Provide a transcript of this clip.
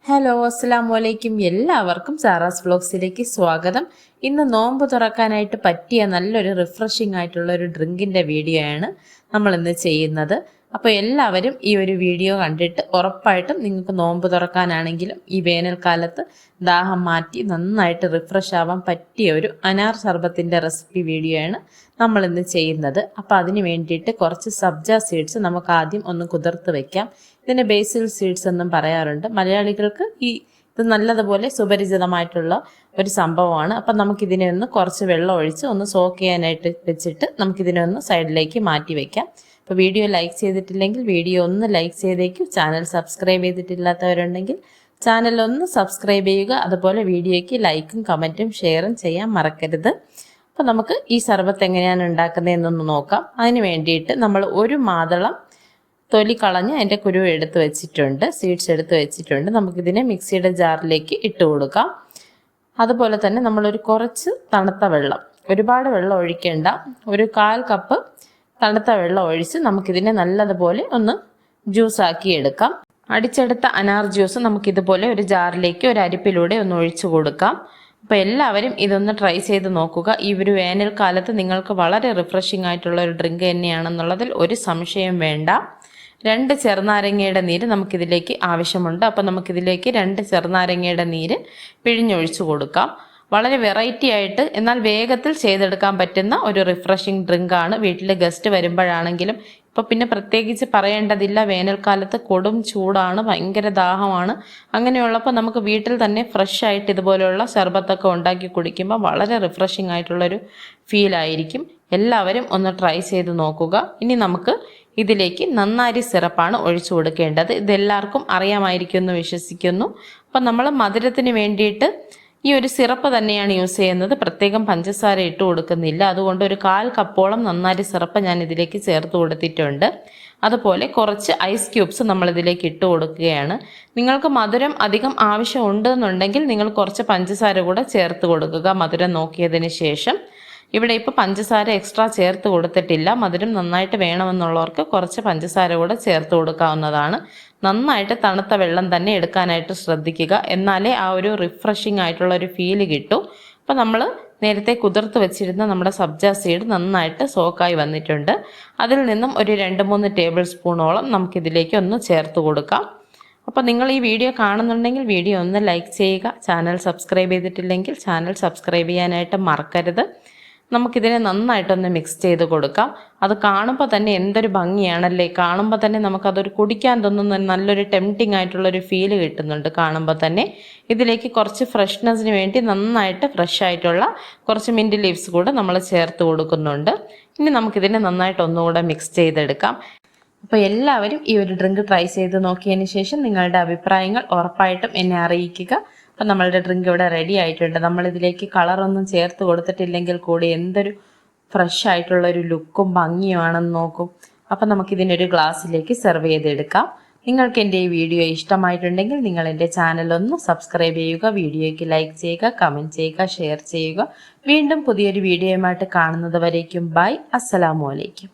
Hello അസ്സലാമു അലൈക്കും. എല്ലാവർക്കും സാറാസ് വ്ലോഗ്സിലേക്ക് സ്വാഗതം. ഇന്ന് നോമ്പ് തുറക്കാനായിട്ട് പറ്റിയ നല്ലൊരു റിഫ്രഷിംഗ് ആയിട്ടുള്ള ഒരു ഡ്രിങ്കിൻ്റെ വീഡിയോ ആണ് നമ്മൾ ഇന്ന് ചെയ്യുന്നത്. അപ്പോൾ എല്ലാവരും ഈ ഒരു വീഡിയോ കണ്ടിട്ട് ഉറപ്പായിട്ടും നിങ്ങൾക്ക് നോമ്പ് തുറക്കാനാണെങ്കിലും ഈ വേനൽക്കാലത്ത് ദാഹം മാറ്റി നന്നായിട്ട് റിഫ്രഷ് ആവാൻ പറ്റിയ ഒരു അനാർ സർബത്തിൻ്റെ റെസിപ്പി വീഡിയോ ആണ് നമ്മൾ ഇന്ന് ചെയ്യുന്നത്. അപ്പോൾ അതിന് വേണ്ടിയിട്ട് കുറച്ച് സബ്ജ സീഡ്സ് നമുക്ക് ആദ്യം ഒന്ന് കുതിർത്ത് വെക്കാം. ഇതിനെ ബേസിൽ സീഡ്സ് എന്നും പറയാറുണ്ട്. മലയാളികൾക്ക് ഇത് നല്ലതുപോലെ സുപരിചിതമായിട്ടുള്ള ഒരു സംഭവമാണ്. അപ്പം നമുക്കിതിനെ ഒന്ന് കുറച്ച് വെള്ളം ഒഴിച്ച് ഒന്ന് സോക്ക് ചെയ്യാനായിട്ട് വെച്ചിട്ട് നമുക്കിതിനെ ഒന്ന് സൈഡിലേക്ക് മാറ്റി വയ്ക്കാം. അപ്പോൾ വീഡിയോ ലൈക്ക് ചെയ്തിട്ടില്ലെങ്കിൽ വീഡിയോ ഒന്ന് ലൈക്ക് ചെയ്തേക്കും. ചാനൽ സബ്സ്ക്രൈബ് ചെയ്തിട്ടില്ലാത്തവരുണ്ടെങ്കിൽ ചാനൽ ഒന്ന് സബ്സ്ക്രൈബ് ചെയ്യുക. അതുപോലെ വീഡിയോയ്ക്ക് ലൈക്കും കമൻറ്റും ഷെയറും ചെയ്യാൻ മറക്കരുത്. അപ്പോൾ നമുക്ക് ഈ സർബത്ത് എങ്ങനെയാണ് ഉണ്ടാക്കുന്നതെന്നൊന്ന് നോക്കാം. അതിന് വേണ്ടിയിട്ട് നമ്മൾ ഒരു മാതളം തൊലി കളഞ്ഞ് അതിൻ്റെ കുരു എടുത്ത് വെച്ചിട്ടുണ്ട്, സീഡ്സ് എടുത്ത് വെച്ചിട്ടുണ്ട്. നമുക്കിതിനെ മിക്സിയുടെ ജാറിലേക്ക് ഇട്ട് കൊടുക്കാം. അതുപോലെ തന്നെ നമ്മളൊരു കുറച്ച് തണുത്ത വെള്ളം, ഒരുപാട് വെള്ളം ഒഴിക്കേണ്ട, ഒരു 1/4 കപ്പ് തണുത്ത വെള്ളം ഒഴിച്ച് നമുക്കിതിനെ നല്ലതുപോലെ ഒന്ന് ജ്യൂസാക്കി എടുക്കാം. അടിച്ചെടുത്ത അനാർ ജ്യൂസ് നമുക്കിതുപോലെ ഒരു ജാറിലേക്ക് ഒരു അരിപ്പിലൂടെ ഒന്ന് ഒഴിച്ചു കൊടുക്കാം. അപ്പോൾ എല്ലാവരും ഇതൊന്ന് ട്രൈ ചെയ്ത് നോക്കുക. ഈ ഒരു വേനൽക്കാലത്ത് നിങ്ങൾക്ക് വളരെ റിഫ്രഷിംഗ് ആയിട്ടുള്ള ഒരു ഡ്രിങ്ക് തന്നെയാണെന്നുള്ളതിൽ ഒരു സംശയം വേണ്ട. 2 ചെറുനാരങ്ങയുടെ നീര് നമുക്കിതിലേക്ക് ആവശ്യമുണ്ട്. അപ്പോൾ നമുക്കിതിലേക്ക് 2 ചെറുനാരങ്ങയുടെ നീര് പിഴിഞ്ഞൊഴിച്ചു കൊടുക്കാം. വളരെ വെറൈറ്റി ആയിട്ട് എന്നാൽ വേഗത്തിൽ ചെയ്തെടുക്കാൻ പറ്റുന്ന ഒരു റിഫ്രഷിംഗ് ഡ്രിങ്കാണ്. വീട്ടിൽ ഗസ്റ്റ് വരുമ്പോഴാണെങ്കിലും ഇപ്പോൾ പിന്നെ പ്രത്യേകിച്ച് പറയേണ്ടതില്ല, വേനൽക്കാലത്ത് കൊടും ചൂടാണ്, ഭയങ്കര ദാഹമാണ്. അങ്ങനെയുള്ളപ്പോൾ നമുക്ക് വീട്ടിൽ തന്നെ ഫ്രഷ് ആയിട്ട് ഇതുപോലെയുള്ള ശർബത്തൊക്കെ ഉണ്ടാക്കി കുടിക്കുമ്പോൾ വളരെ റിഫ്രഷിംഗ് ആയിട്ടുള്ളൊരു ഫീലായിരിക്കും. എല്ലാവരും ഒന്ന് ട്രൈ ചെയ്ത് നോക്കുക. ഇനി നമുക്ക് ഇതിലേക്ക് നന്നാരി സിറപ്പാണ് ഒഴിച്ചു കൊടുക്കേണ്ടത്. ഇതെല്ലാവർക്കും അറിയാമായിരിക്കും എന്ന് വിശ്വസിക്കുന്നു. അപ്പം നമ്മൾ മധുരത്തിന് വേണ്ടിയിട്ട് ഈ ഒരു സിറപ്പ് തന്നെയാണ് യൂസ് ചെയ്യുന്നത്. പ്രത്യേകം പഞ്ചസാര ഇട്ട് കൊടുക്കുന്നില്ല. അതുകൊണ്ട് ഒരു 1/4 കപ്പോളം നന്നാരി സിറപ്പ് ഞാൻ ഇതിലേക്ക് ചേർത്ത് കൊടുത്തിട്ടുണ്ട്. അതുപോലെ കുറച്ച് ഐസ് ക്യൂബ്സ് നമ്മൾ ഇതിലേക്ക് ഇട്ട് കൊടുക്കുകയാണ്. നിങ്ങൾക്ക് മധുരം അധികം ആവശ്യമുണ്ട് എന്നുണ്ടെങ്കിൽ നിങ്ങൾ കുറച്ച് പഞ്ചസാര കൂടെ ചേർത്ത് കൊടുക്കുക, മധുരം നോക്കിയതിന് ശേഷം. ഇവിടെ ഇപ്പോൾ പഞ്ചസാര എക്സ്ട്രാ ചേർത്ത് കൊടുത്തിട്ടില്ല. മധുരം നന്നായിട്ട് വേണമെന്നുള്ളവർക്ക് കുറച്ച് പഞ്ചസാര കൂടെ ചേർത്ത് കൊടുക്കാവുന്നതാണ്. നന്നായിട്ട് തണുത്ത വെള്ളം തന്നെ എടുക്കാനായിട്ട് ശ്രദ്ധിക്കുക, എന്നാലേ ആ ഒരു റിഫ്രഷിംഗ് ആയിട്ടുള്ള ഒരു ഫീല് കിട്ടൂ. അപ്പോൾ നമ്മൾ നേരത്തെ കുതിർത്ത് വെച്ചിരുന്ന നമ്മുടെ സബ്ജ സീഡ് നന്നായിട്ട് സോക്കായി വന്നിട്ടുണ്ട്. അതിൽ നിന്നും ഒരു 2-3 ടേബിൾ സ്പൂണോളം നമുക്കിതിലേക്ക് ഒന്ന് ചേർത്ത് കൊടുക്കാം. അപ്പോൾ നിങ്ങൾ ഈ വീഡിയോ കാണുന്നുണ്ടെങ്കിൽ വീഡിയോ ഒന്ന് ലൈക്ക് ചെയ്യുക. ചാനൽ സബ്സ്ക്രൈബ് ചെയ്തിട്ടില്ലെങ്കിൽ ചാനൽ സബ്സ്ക്രൈബ് ചെയ്യാനായിട്ട് മറക്കരുത്. നമുക്കിതിനെ നന്നായിട്ടൊന്ന് മിക്സ് ചെയ്ത് കൊടുക്കാം. അത് കാണുമ്പോൾ തന്നെ എന്തൊരു ഭംഗിയാണല്ലേ, കാണുമ്പോൾ തന്നെ നമുക്കതൊരു കുടിക്കാൻ തോന്നുന്ന നല്ലൊരു ടെംപ്റ്റിംഗ് ആയിട്ടുള്ളൊരു ഫീല് കിട്ടുന്നുണ്ട് കാണുമ്പോൾ തന്നെ. ഇതിലേക്ക് കുറച്ച് ഫ്രഷ്നെസ്സിന് വേണ്ടി നന്നായിട്ട് ഫ്രഷ് ആയിട്ടുള്ള കുറച്ച് മിൻറ്റ് ലീവ്സ് കൂടെ നമ്മൾ ചേർത്ത് കൊടുക്കുന്നുണ്ട്. ഇനി നമുക്കിതിനെ നന്നായിട്ട് ഒന്നുകൂടെ മിക്സ് ചെയ്തെടുക്കാം. അപ്പോൾ എല്ലാവരും ഈ ഒരു ഡ്രിങ്ക് ട്രൈ ചെയ്ത് നോക്കിയതിന് ശേഷം നിങ്ങളുടെ അഭിപ്രായങ്ങൾ ഉറപ്പായിട്ടും എന്നെ അറിയിക്കുക. അപ്പം നമ്മളുടെ ഡ്രിങ്ക് ഇവിടെ റെഡി ആയിട്ടുണ്ട്. നമ്മളിതിലേക്ക് കളറൊന്നും ചേർത്ത് കൊടുത്തിട്ടില്ലെങ്കിൽ കൂടി എന്തൊരു ഫ്രഷ് ആയിട്ടുള്ളൊരു ലുക്കും ഭംഗിയുമാണെന്ന് നോക്കും. അപ്പം നമുക്കിതിനൊരു ഗ്ലാസ്സിലേക്ക് സെർവ് ചെയ്തെടുക്കാം. നിങ്ങൾക്ക് എൻ്റെ ഈ വീഡിയോ ഇഷ്ടമായിട്ടുണ്ടെങ്കിൽ നിങ്ങൾ എൻ്റെ ചാനലൊന്ന് സബ്സ്ക്രൈബ് ചെയ്യുക, വീഡിയോയ്ക്ക് ലൈക്ക് ചെയ്യുക, കമൻറ്റ് ചെയ്യുക, ഷെയർ ചെയ്യുക. വീണ്ടും പുതിയൊരു വീഡിയോയുമായിട്ട് കാണുന്നത് വരേക്കും ബൈ. അസ്സലാമു അലൈക്കും.